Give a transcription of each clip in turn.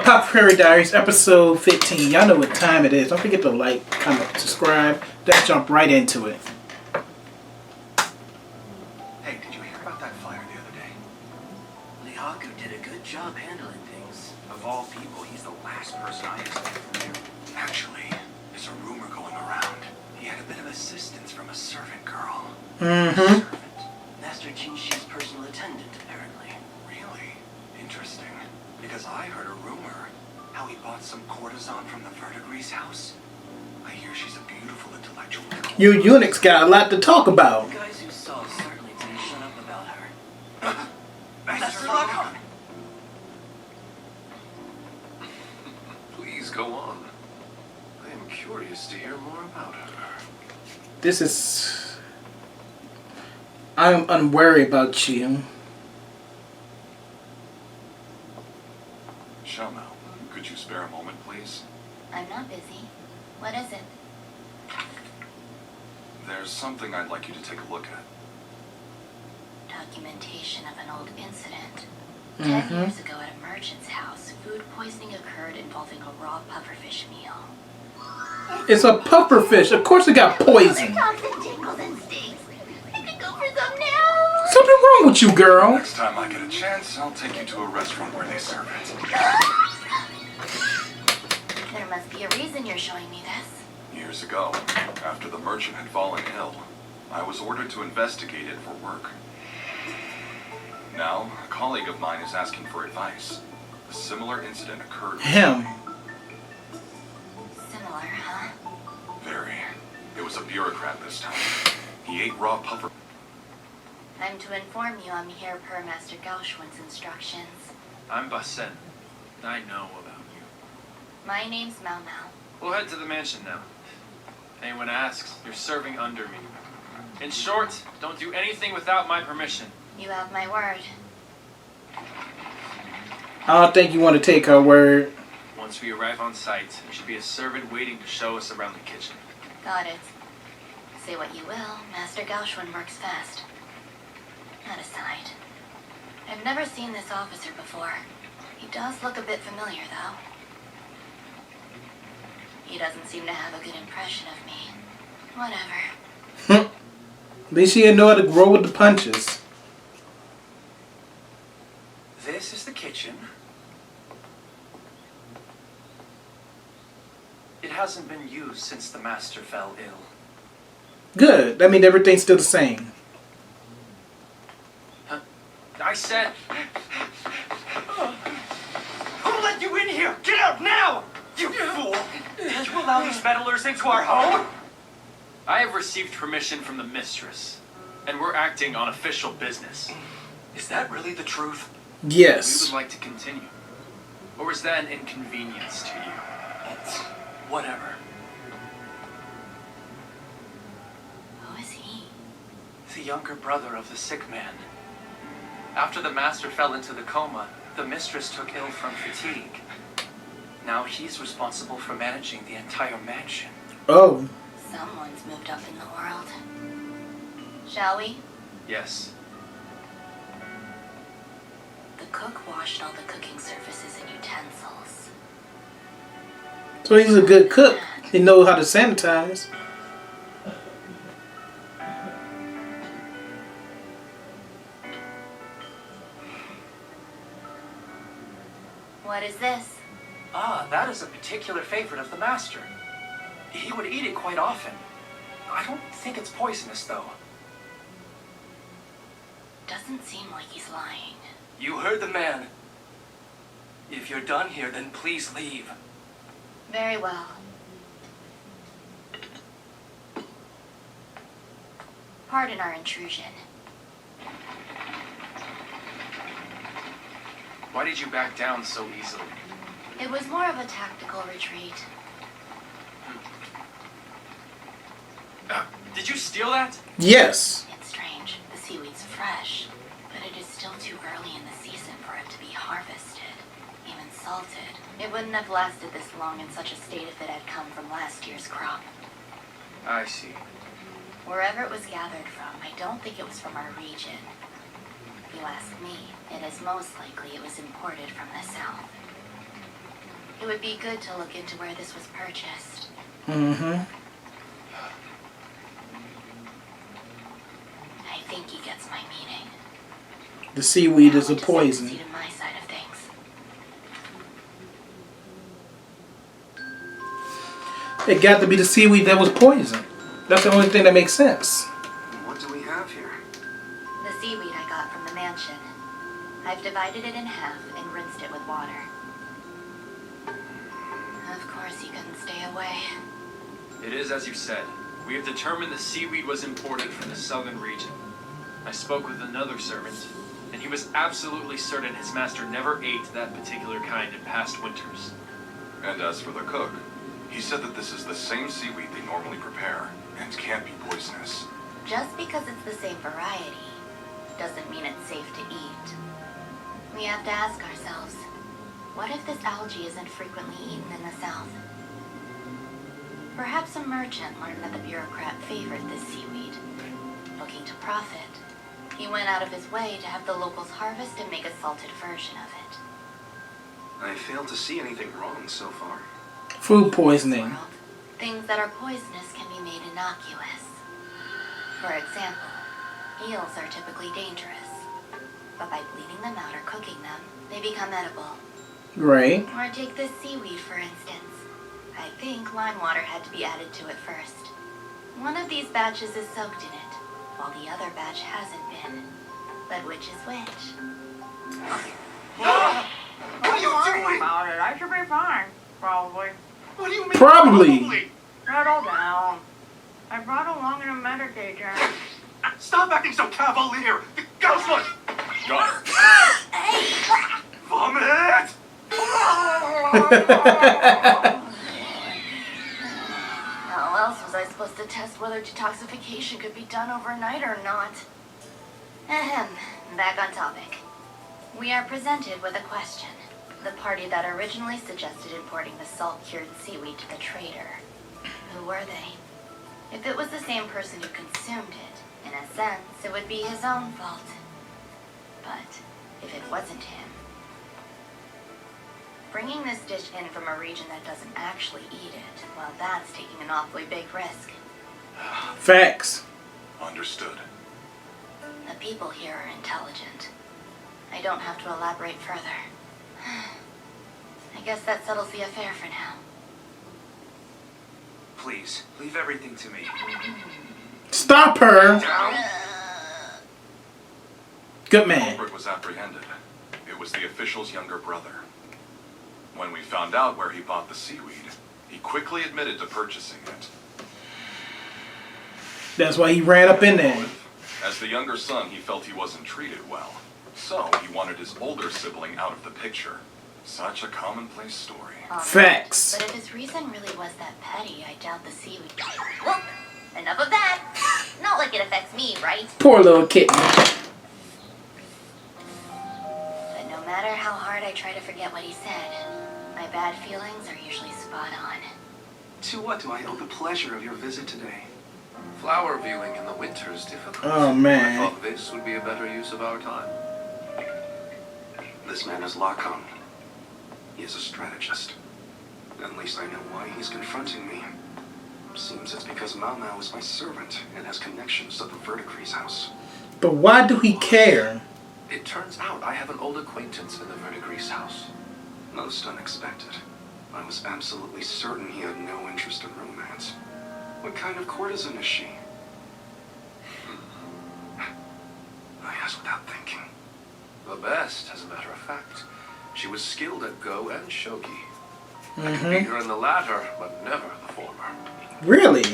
Apothecary Diaries, episode 15. Y'all know what time it is. Don't forget to like, comment, subscribe. Let's jump right into it. Hey, did you hear about that fire the other day? Lihaku did a good job handling things. Of all people, he's the last person I expect from here. Actually, there's a rumor going around. He had a bit of assistance from a servant girl. Mm-hmm. Servant? Master Jinshi's personal attendant, apparently. Really? Interesting. Because I heard a rumor how he bought some courtesan from the Verdigrease house. I hear she's a beautiful intellectual girl. You eunuchs got a lot to talk about. The guys who saw certainly didn't shut up about her. Master Lockhart! Please go on. I am curious to hear more about her. This is... I'm unwary about you. Shama, could you spare a moment, please? I'm not busy. What is it? There's something I'd like you to take a look at. Documentation of an old incident. Mm-hmm. 10 years ago at a merchant's house, food poisoning occurred involving a raw pufferfish meal. It's a pufferfish. Of course it got poison. Tops and tingles and stings. I could go for some now. Something wrong with you, girl. Next time I get a chance, I'll take you to a restaurant where they serve it. There must be a reason you're showing me this. Years ago, after the merchant had fallen ill, I was ordered to investigate it for work. Now, a colleague of mine is asking for advice. A similar incident occurred. Him. Similar, huh? Very. It was a bureaucrat this time. He ate raw puffer. I'm to inform you I'm here per Master Gauchwin's instructions. I'm Basen. I know about you. My name's Mau Mau. We'll head to the mansion now. If anyone asks, you're serving under me. In short, don't do anything without my permission. You have my word. I don't think you want to take her word. Once we arrive on site, there should be a servant waiting to show us around the kitchen. Got it. Say what you will, Master Gauchwin works fast. That aside, I've never seen this officer before. He does look a bit familiar, though. He doesn't seem to have a good impression of me. Whatever. At least she didn't know how to roll with the punches. This is the kitchen. It hasn't been used since the master fell ill. Good. That means everything's still the same. I said... Who let you in here? Get out now! You fool! Did you allow these meddlers into our home? I have received permission from the mistress, and we're acting on official business. Is that really the truth? We Yes. would like to continue. Or is that an inconvenience to you? It's whatever. Who is he? The younger brother of the sick man. After the master fell into the coma, the mistress took ill from fatigue. Now he's responsible for managing the entire mansion. Oh. Someone's moved up in the world. Shall we? Yes. The cook washed all the cooking surfaces and utensils. So he's a good cook. He knows how to sanitize. What is this? Ah, that is a particular favorite of the master. He would eat it quite often. I don't think it's poisonous, though. Doesn't seem like he's lying. You heard the man. If you're done here, then please leave. Very well. Pardon our intrusion. Why did you back down so easily? It was more of a tactical retreat. Did you steal that? Yes. It's strange. The seaweed's fresh, but it is still too early in the season for it to be harvested, even salted. It wouldn't have lasted this long in such a state if it had come from last year's crop. I see. Wherever it was gathered from, I don't think it was from our region. If you ask me, it is most likely it was imported from the south. It would be good to look into where this was purchased. Mm-hmm. I think he gets my meaning. The seaweed is a Now I just poison. have to see to my side of things. It got to be the seaweed that was poison. That's the only thing that makes sense. What do we have here? The seaweed I got from the mansion. I've divided it in half and rinsed it with water. Of course, he couldn't stay away. It is as you said. We have determined the seaweed was imported from the southern region. I spoke with another servant, and he was absolutely certain his master never ate that particular kind in past winters. And as for the cook, he said that this is the same seaweed they normally prepare, and can't be poisonous. Just because it's the same variety doesn't mean it's safe to eat. We have to ask ourselves, what if this algae isn't frequently eaten in the south? Perhaps a merchant learned that the bureaucrat favored this seaweed. Looking to profit, he went out of his way to have the locals harvest and make a salted version of it. I fail to see anything wrong so far. Food poisoning. World, things that are poisonous can be made innocuous. For example, eels are typically dangerous, but by bleeding them out or cooking them, they become edible. Right. Or take this seaweed, for instance. I think lime water had to be added to it first. One of these batches is soaked in it, while the other batch hasn't been. But which is which? What are you doing? About it. I should be fine. Probably. What do you mean? Probably. Settle down. I brought along an medication. Stop acting so cavalier! Go for Got it. Vomit! How else was I supposed to test whether detoxification could be done overnight or not? Ahem. Back on topic. We are presented with a question. The party that originally suggested importing the salt-cured seaweed to the trader. Who were they? If it was the same person who consumed it, in a sense, it would be his own fault. But if it wasn't him, bringing this dish in from a region that doesn't actually eat it, well, that's taking an awfully big risk. Facts. Understood. The people here are intelligent. I don't have to elaborate further. I guess that settles the affair for now. Please, leave everything to me. Stop her. Good The man. culprit was apprehended. It was the official's younger brother. When we found out where he bought the seaweed, he quickly admitted to purchasing it. That's why he ran up in there. As the younger son, he felt he wasn't treated well. So he wanted his older sibling out of the picture. Such a commonplace story. Facts. But if his reason really was that petty, I doubt the seaweed. Whoop! Enough of that! Not like it affects me, right? Poor little kitten. But no matter how hard I try to forget what he said, my bad feelings are usually spot on. To what do I owe the pleasure of your visit today? Flower viewing in the winter is difficult. Oh, I man. thought this would be a better use of our time. This man is Lacon. He is a strategist. At least I know why he's confronting me. Seems it's because Mau Mau is my servant and has connections to the Verdigris house. But why do he care? It turns out I have an old acquaintance in the Verdigris house. Most unexpected. I was absolutely certain he had no interest in romance. What kind of courtesan is she? I asked without thinking. The best, as a matter of fact. She was skilled at Go and Shogi. I could beat her in the latter, but never the former. Really?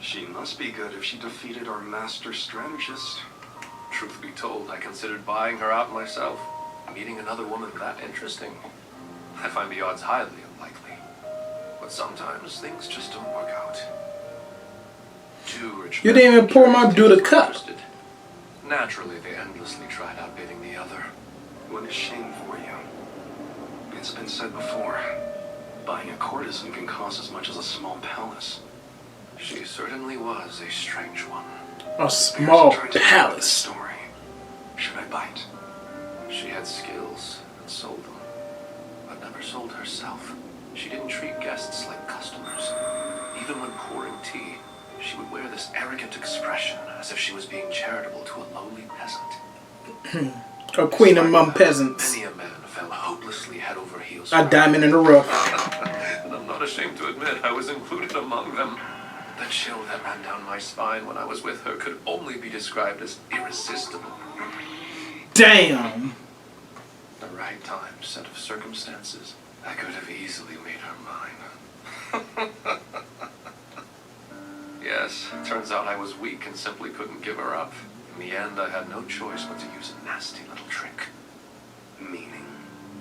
She must be good if she defeated our master strategist. Truth be told, I considered buying her out myself. Meeting another woman that interesting, I find the odds highly unlikely. But sometimes things just don't work out. Two rich You men didn't even pour my curious dude a were cup. interested. Naturally, they endlessly tried outbidding the other. What a shame for you. It's been said before. Buying a courtesan can cost as much as a small palace. She certainly was a strange one. A small Here's trying to tell the palace. story. Should I bite? She had skills and sold them, but never sold herself. She didn't treat guests like customers. Even when pouring tea, she would wear this arrogant expression as if she was being charitable to a lowly peasant. A queen among peasants. Many a man fell hopelessly head over heels. A diamond in the rough. And I'm not ashamed to admit I was included among them. The chill that ran down my spine when I was with her could only be described as irresistible. Damn. The right time, set of circumstances, I could have easily made her mine. Yes, turns out I was weak and simply couldn't give her up. In the end, I had no choice but to use a nasty little trick. Meaning,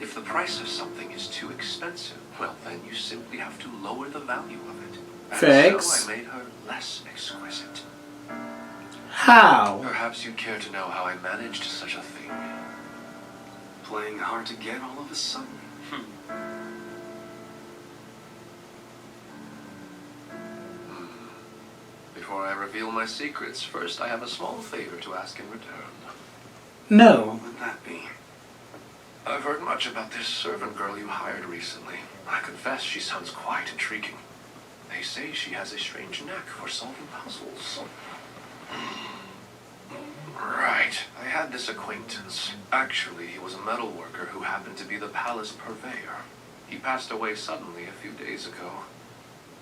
if the price of something is too expensive, well, then you simply have to lower the value of it. And Facts. so I made her less exquisite. How? Perhaps you'd care to know how I managed such a thing. Playing hard to get all of a sudden. Before I reveal my secrets, first I have a small favor to ask in return. No. What would that be? I've heard much about this servant girl you hired recently. I confess she sounds quite intriguing. They say she has a strange knack for solving puzzles. Right. I had this acquaintance. Actually, he was a metal worker who happened to be the palace purveyor. He passed away suddenly a few days ago,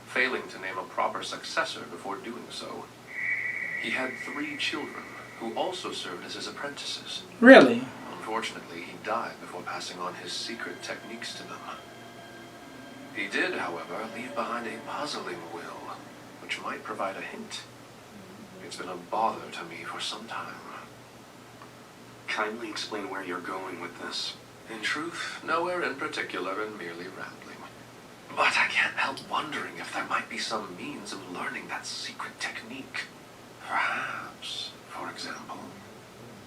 failing to name a proper successor before doing so. He had 3 children, who also served as his apprentices. Really? Unfortunately, he died before passing on his secret techniques to them. He did, however, leave behind a puzzling will, which might provide a hint. It's been a bother to me for some time. Kindly explain where you're going with this. In truth, nowhere in particular and merely rambling. But I can't help wondering if there might be some means of learning that secret technique. Perhaps, for example,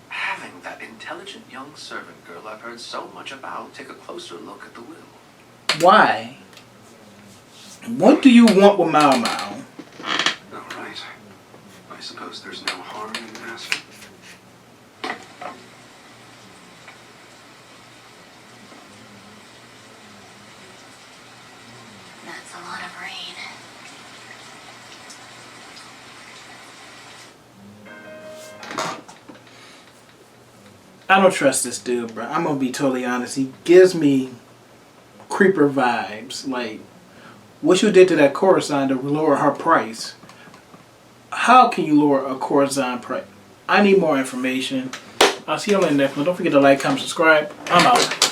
having that intelligent young servant girl I've heard so much about take a closer look at the will. Why? What do you want with Mao Mao? All right. I suppose there's no harm in asking. That's a lot of rain. I don't trust this dude, bro. I'm gonna be totally honest. He gives me creeper vibes. Like, what you did to that Coruscant to lower her price. How can you lower a Coruscant price? I need more information. I'll see you on the next one. Don't forget to like, comment, subscribe. I'm out.